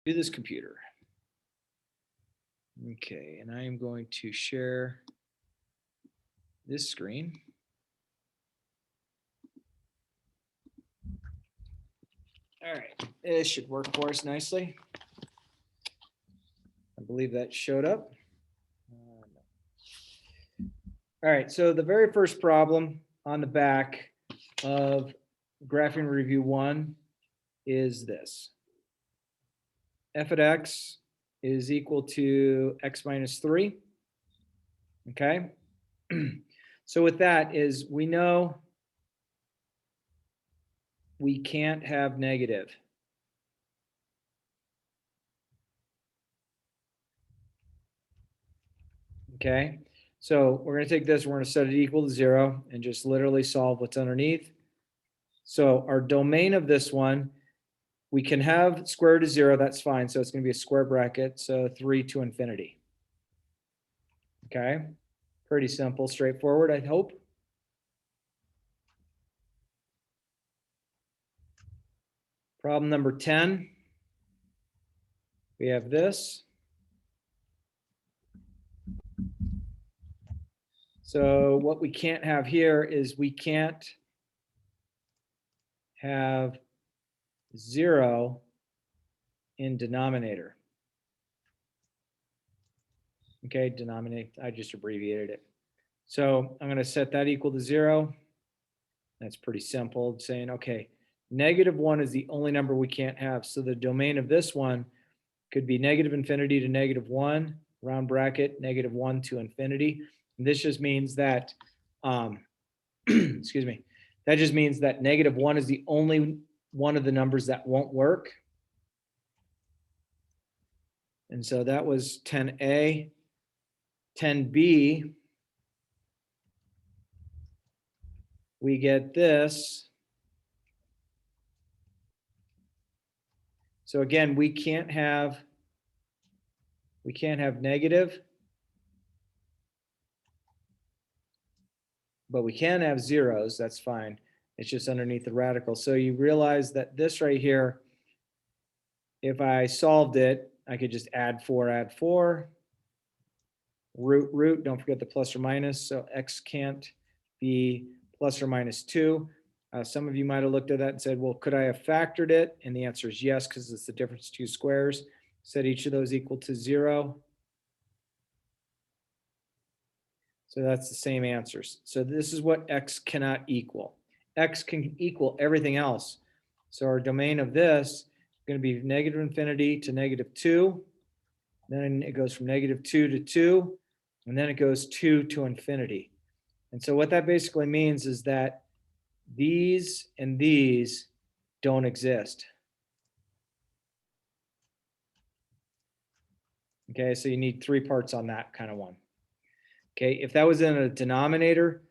to this computer. Okay, and I am going to share this screen. All right, this should work for us nicely. I believe that showed up. No. All right, so the very first problem on the back of Graphing Review 1 is this. F at x is equal to x minus 3. Okay. So with that is we know we can't have negative. Okay. So we're going to take this, we're going to set it equal to 0 and just literally solve what's underneath. So our domain of this one, we can have square root of 0, that's fine. So it's going to be a square bracket. So 3 to infinity. Okay. Pretty simple, straightforward, I hope. Problem number 10. We have this. So what we can't have here is we can't have 0 in denominator. Okay, denominate, I just abbreviated it. So I'm going to set that equal to 0. That's pretty simple, saying, okay, -1 is the only number we can't have. So the domain of this one could be negative infinity to -1, round bracket, -1 to infinity. And this just means that, excuse me, that just means that -1 is the only one of the numbers that won't work. And so that was 10A. 10B, we get this. So again, we can't have negative, but we can have zeros, that's fine. It's just underneath the radical. So you realize that this right here, if I solved it, I could just add 4, root, don't forget the plus or minus. So x can't be plus or minus 2. Some of you might have looked at that and said, well, could I have factored it? And the answer is yes, because it's the difference of two squares. Set each of those equal to 0. So that's the same answers. So this is what x cannot equal. X can equal everything else. So our domain of this is going to be negative infinity to -2. Then it goes from -2 to 2. And then it goes 2 to infinity. And so what that basically means is that these and these don't exist. Okay, so you need 3 parts on that kind of one. Okay, if that was in a denominator,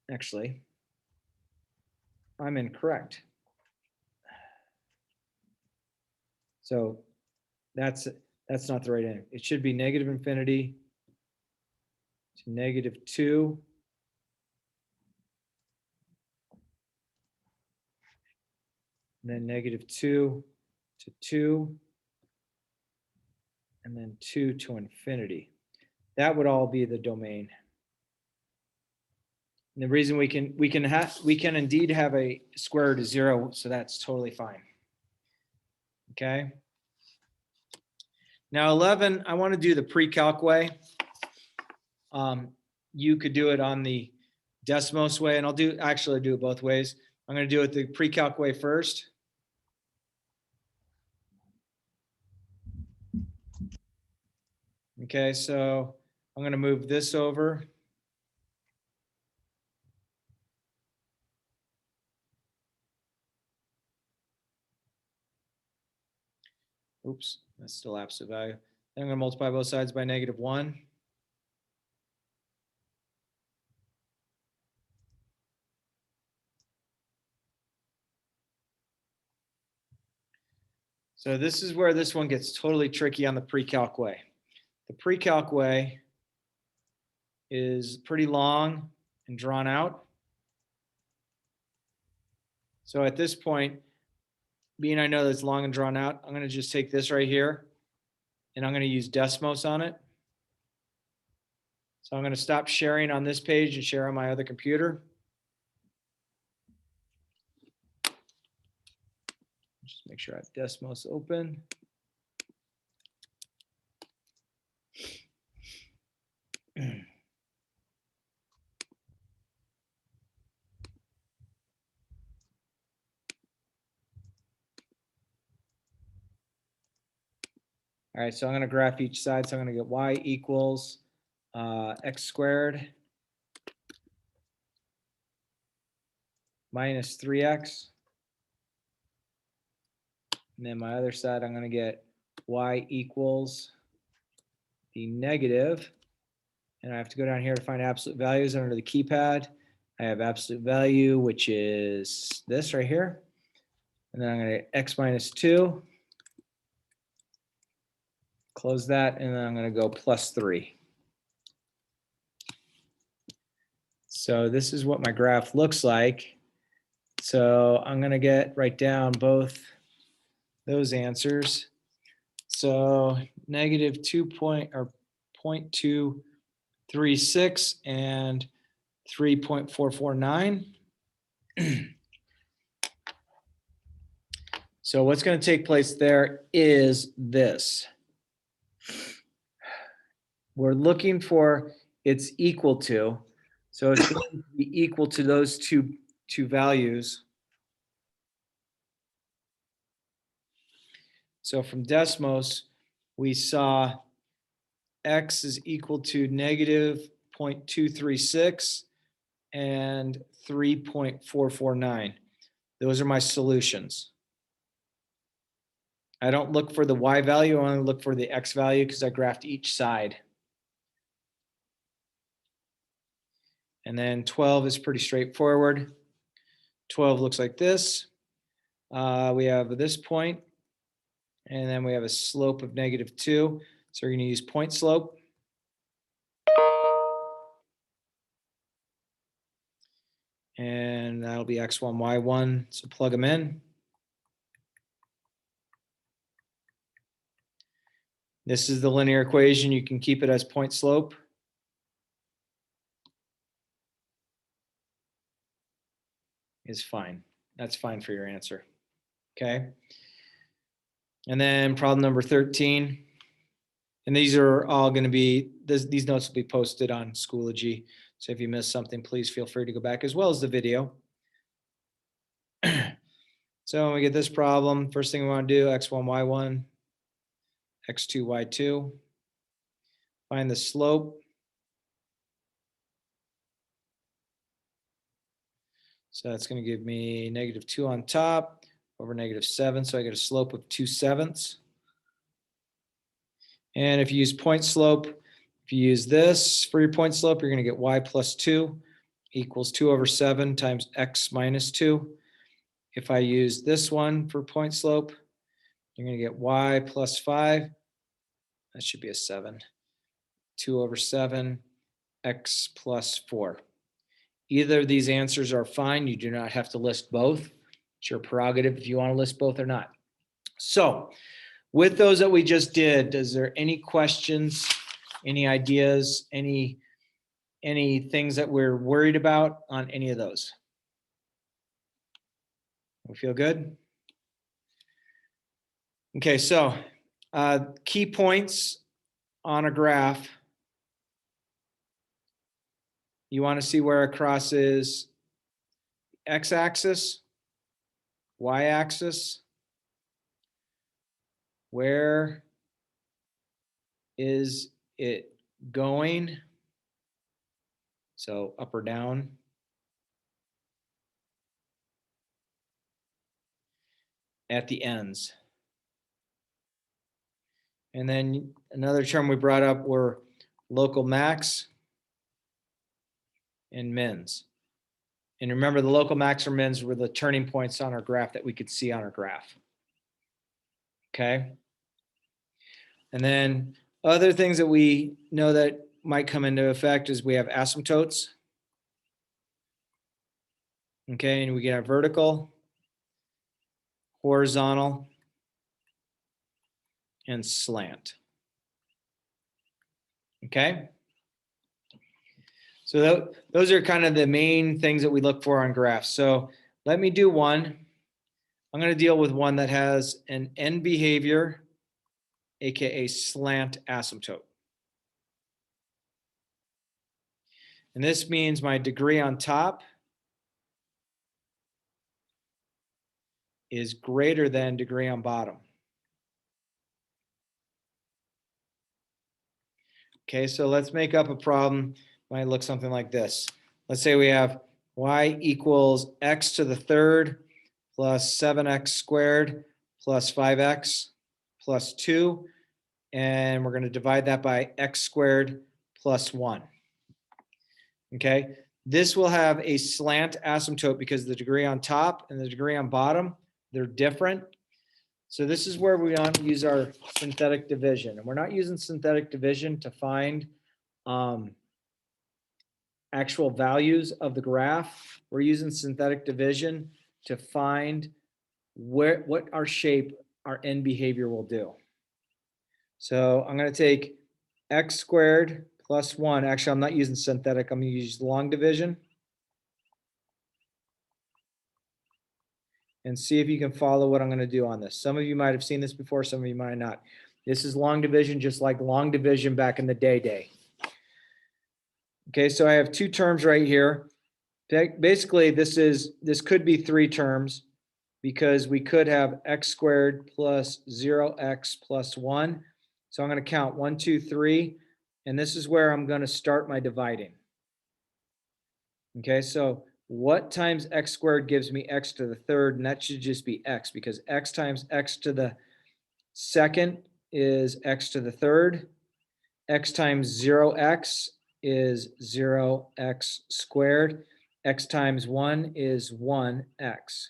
actually, I'm incorrect. So that's not the right answer. It should be negative infinity to -2. And then -2 to 2. And then 2 to infinity. That would all be the domain. And the reason we can indeed have a square root of 0, so that's totally fine. Okay. Now 11, I want to do the pre-calc way. You could do it on the Desmos way, and I'll actually do it both ways. I'm going to do it the pre-calc way first. Okay, so I'm going to move this over. Oops, that's still absolute value. Then I'm going to multiply both sides by -1. So this is where this one gets totally tricky on the pre-calc way. The pre-calc way is pretty long and drawn out. So at this point, being I know that's long and drawn out, I'm going to just take this right here and I'm going to use Desmos on it. So I'm going to stop sharing on this page and share on my other computer. Just make sure I have Desmos open. All right, so I'm going to graph each side. So I'm going to get y equals x squared minus 3x. And then my other side, I'm going to get y equals the negative. And I have to go down here to find absolute values under the keypad. I have absolute value, which is this right here. And then I'm going to get x minus 2. Close that, and then I'm going to go plus 3. So this is what my graph looks like. So I'm going to write down both those answers. So negative 0.236 and 3.449. So what's going to take place there is this. We're looking for it's equal to. So it's going to be equal to those two values. So from Desmos, we saw x is equal to negative 0.236 and 3.449. Those are my solutions. I don't look for the y value, I only look for the x value because I graphed each side. And then 12 is pretty straightforward. 12 looks like this. We have this point, and then we have a slope of negative 2. So we're going to use point slope. And that'll be x1, y1. So plug them in. This is the linear equation. You can keep it as point slope. Is fine. That's fine for your answer. Okay. And then problem number 13. And these are all going to be, these notes will be posted on Schoology. So if you missed something, please feel free to go back as well as the video. So when we get this problem, first thing we want to do, x1, y1, x2, y2. Find the slope. So that's going to give me negative 2 on top over negative 7. So I get a slope of 2/7. And if you use point slope, if you use this for your point slope, you're going to get y plus 2 equals 2/7 times x minus 2. If I use this one for point slope, you're going to get y plus 5. That should be a 7. 2/7 x plus 4. Either of these answers are fine. You do not have to list both. It's your prerogative if you want to list both or not. So with those that we just did, is there any questions, any ideas, any things that we're worried about on any of those? We feel good? Okay, so key points on a graph. You want to see where it crosses x-axis, y-axis. Where is it going? So up or down. At the ends. And then another term we brought up were local max and mins. And remember, the local max or mins were the turning points on our graph that we could see on our graph. Okay. And then other things that we know that might come into effect is we have asymptotes. Okay, and we get our vertical horizontal, and slant. Okay? So those are kind of the main things that we look for on graphs. So let me do one. I'm going to deal with one that has an end behavior, aka slant asymptote. And this means my degree on top is greater than degree on bottom. Okay, so let's make up a problem. Might look something like this. Let's say we have y equals x to the third plus 7x squared plus 5x plus 2. And we're going to divide that by x squared plus 1. Okay, this will have a slant asymptote because the degree on top and the degree on bottom, they're different. So this is where we want to use our synthetic division. And we're not using synthetic division to find actual values of the graph. We're using synthetic division to find what our shape, our end behavior will do. So I'm going to take x squared plus 1. Actually, I'm not using synthetic. I'm going to use long division. And see if you can follow what I'm going to do on this. Some of you might have seen this before, some of you might not. This is long division, just like long division back in the day. Okay, so I have two terms right here. Basically, this could be three terms because we could have x squared plus 0x plus 1. So I'm going to count 1, 2, 3, and this is where I'm going to start my dividing. Okay, so what times x squared gives me x to the third, and that should just be x because x times x to the second is x to the third. X times 0x is 0x squared. X times 1 is 1x.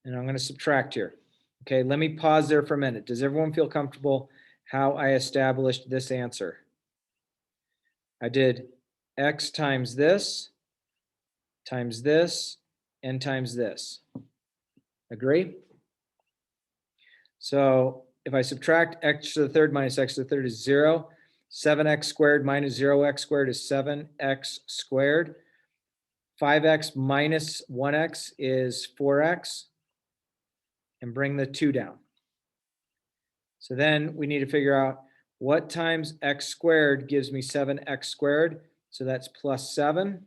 And I'm going to subtract here. Okay, let me pause there for a minute. Does everyone feel comfortable how I established this answer? I did x times this, and times this. Agree? So if I subtract x to the third minus x to the third is 0. 7x squared minus 0x squared is 7x squared. 5x minus 1x is 4x. And bring the 2 down. So then we need to figure out what times x squared gives me 7x squared. So that's plus 7.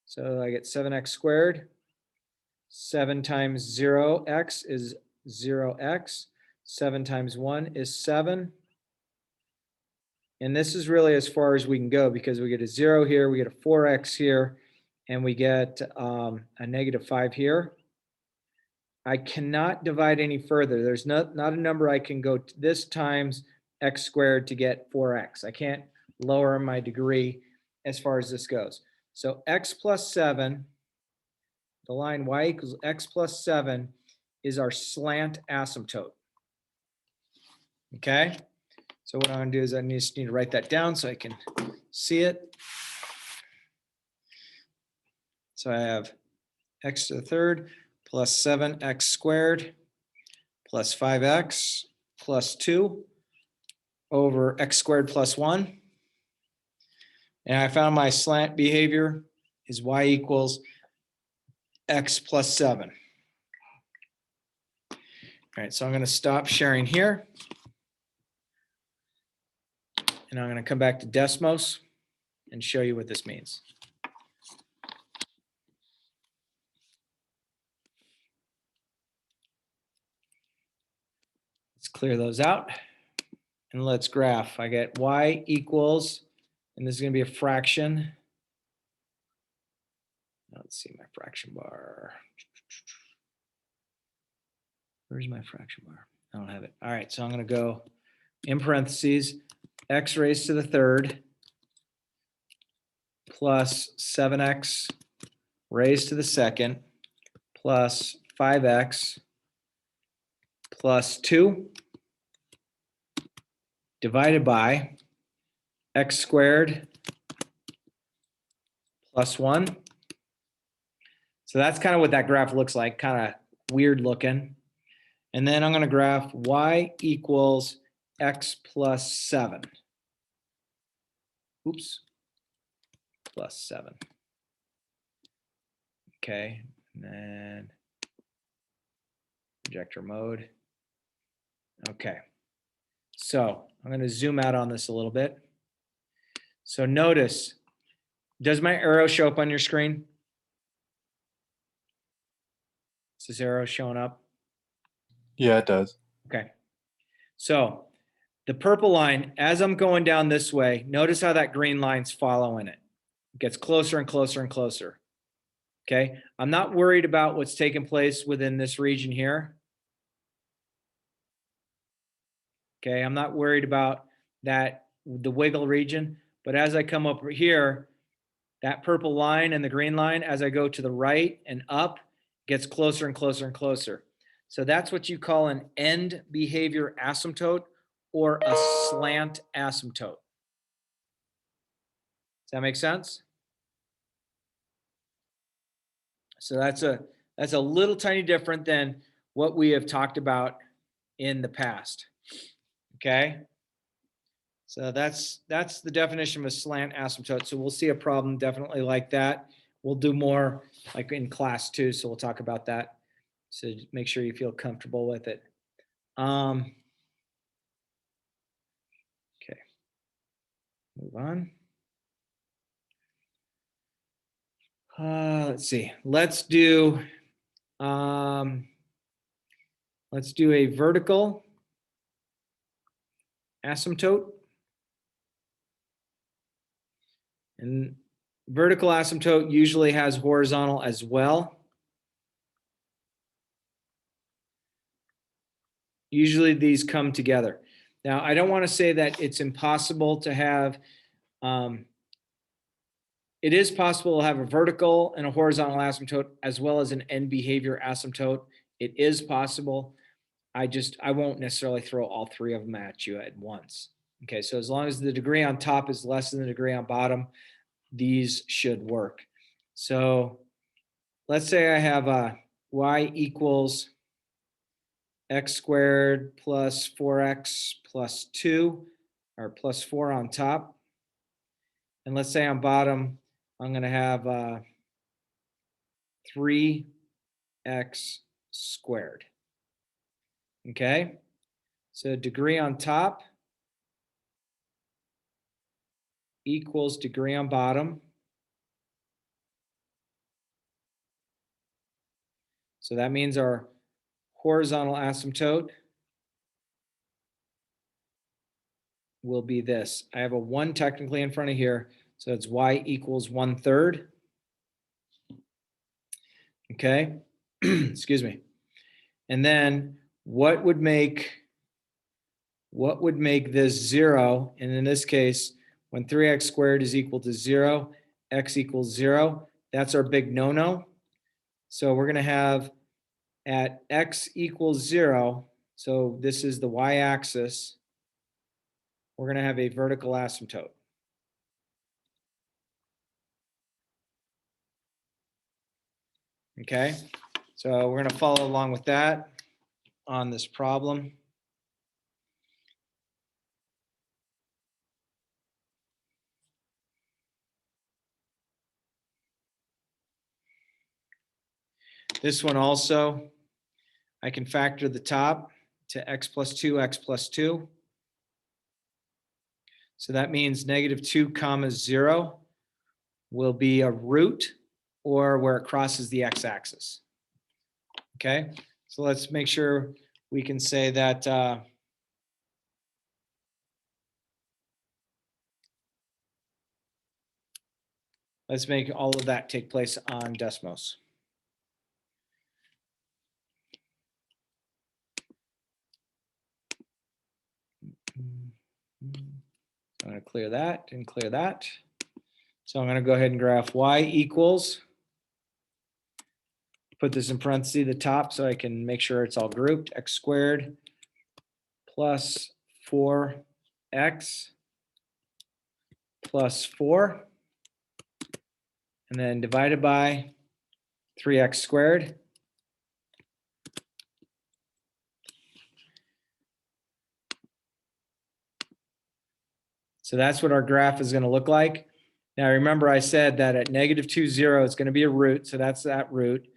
So I get 7x squared. 7 times 0x is 0x. 7 times 1 is 7. And this is really as far as we can go because we get a 0 here, we get a 4x here, and we get a negative 5 here. I cannot divide any further. There's not a number I can go to this times x squared to get 4x. I can't lower my degree as far as this goes. So x plus 7, the line y equals x plus 7 is our slant asymptote. Okay? So what I'm going to do is I just need to write that down so I can see it. So I have x to the third plus 7x squared plus 5x plus 2 over x squared plus 1. And I found my slant behavior is y equals x plus 7. All right, so I'm going to stop sharing here. And I'm going to come back to Desmos and show you what this means. Let's clear those out and let's graph. I get y equals, and this is going to be a fraction. Let's see my fraction bar. Where's my fraction bar? I don't have it. All right, so I'm going to go in parentheses, x raised to the third plus 7x raised to the second plus 5x plus 2 divided by x squared plus 1. So that's kind of what that graph looks like, kind of weird looking. And then I'm going to graph y equals x plus 7. Oops. Plus 7. Okay. And then projector mode. Okay. So I'm going to zoom out on this a little bit. So notice, does my arrow show up on your screen? Is this arrow showing up? Yeah, it does. Okay. So the purple line, as I'm going down this way, notice how that green line's following it. It gets closer and closer and closer. Okay. I'm not worried about what's taking place within this region here. Okay. I'm not worried about that, the wiggle region. But as I come up here, that purple line and the green line, as I go to the right and up, gets closer and closer and closer. So that's what you call an end behavior asymptote or a slant asymptote. Does that make sense? So that's a little tiny different than what we have talked about in the past. Okay. So that's the definition of a slant asymptote. So we'll see a problem definitely like that. We'll do more like in class 2. So we'll talk about that. So make sure you feel comfortable with it. Okay. Move on. Let's see. Let's do a vertical asymptote. And vertical asymptote usually has horizontal as well. Usually these come together. Now, I don't want to say that it's impossible to have, it is possible to have a vertical and a horizontal asymptote as well as an end behavior asymptote. It is possible. I won't necessarily throw all 3 of them at you at once. Okay, so as long as the degree on top is less than the degree on bottom, these should work. So let's say I have y equals x squared plus 4x plus 2, or plus 4 on top. And let's say on bottom, I'm going to have 3x squared. Okay, so degree on top equals degree on bottom. So that means our horizontal asymptote will be this. I have a 1 technically in front of here, so it's y equals 1/3. Okay, excuse me. And then what would make this 0? And in this case, when 3x squared is equal to 0, x equals 0, that's our big no-no. So we're going to have at x equals 0, so this is the y-axis, we're going to have a vertical asymptote. Okay, so we're going to follow along with that on this problem. This one also, I can factor the top to x plus 2, x plus 2. So that means -2 comma 0 will be a root or where it crosses the x-axis. Okay, so let's make sure we can say that let's make all of that take place on Desmos. I'm going to clear that and clear that. So I'm going to go ahead and graph y equals, put this in parentheses, the top, so I can make sure it's all grouped, x squared plus 4x plus 4, and then divided by 3x squared. So that's what our graph is going to look like. Now, remember I said that at negative 2, 0, it's going to be a root. So that's that root.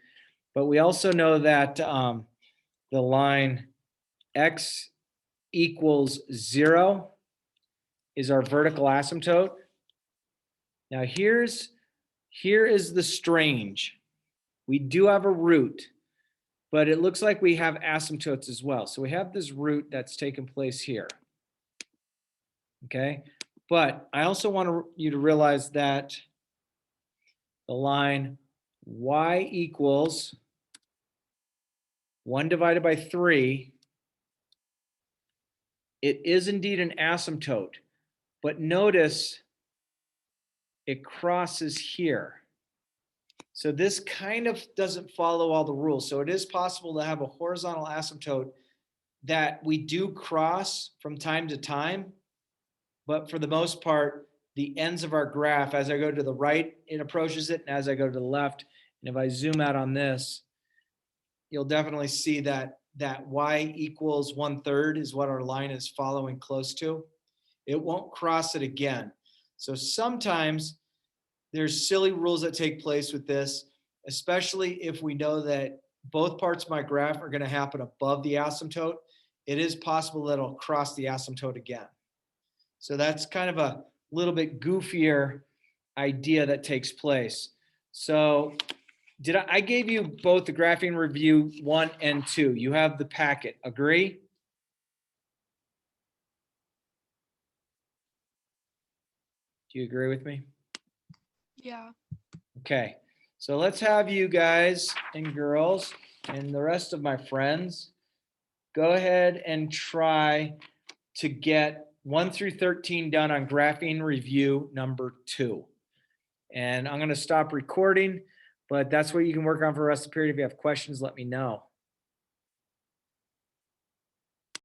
But we also know that the line x equals 0 is our vertical asymptote. Now here is the strange. We do have a root, but it looks like we have asymptotes as well. So we have this root that's taken place here. Okay, but I also want you to realize that the line y equals 1 divided by 3, it is indeed an asymptote, but notice it crosses here. So this kind of doesn't follow all the rules. So it is possible to have a horizontal asymptote that we do cross from time to time, but for the most part, the ends of our graph, as I go to the right, it approaches it, and as I go to the left, and if I zoom out on this, you'll definitely see that y equals 1/3 is what our line is following close to. It won't cross it again. So sometimes there's silly rules that take place with this, especially if we know that both parts of my graph are going to happen above the asymptote. It is possible that it'll cross the asymptote again. So that's kind of a little bit goofier idea that takes place. So I gave you both the graphing review 1 and 2. You have the packet. Agree? Do you agree with me? Yeah. Okay. So let's have you guys and girls and the rest of my friends go ahead and try to get 1 through 13 done on graphing review number 2. And I'm going to stop recording, but that's what you can work on for the rest of the period. If you have questions, let me know.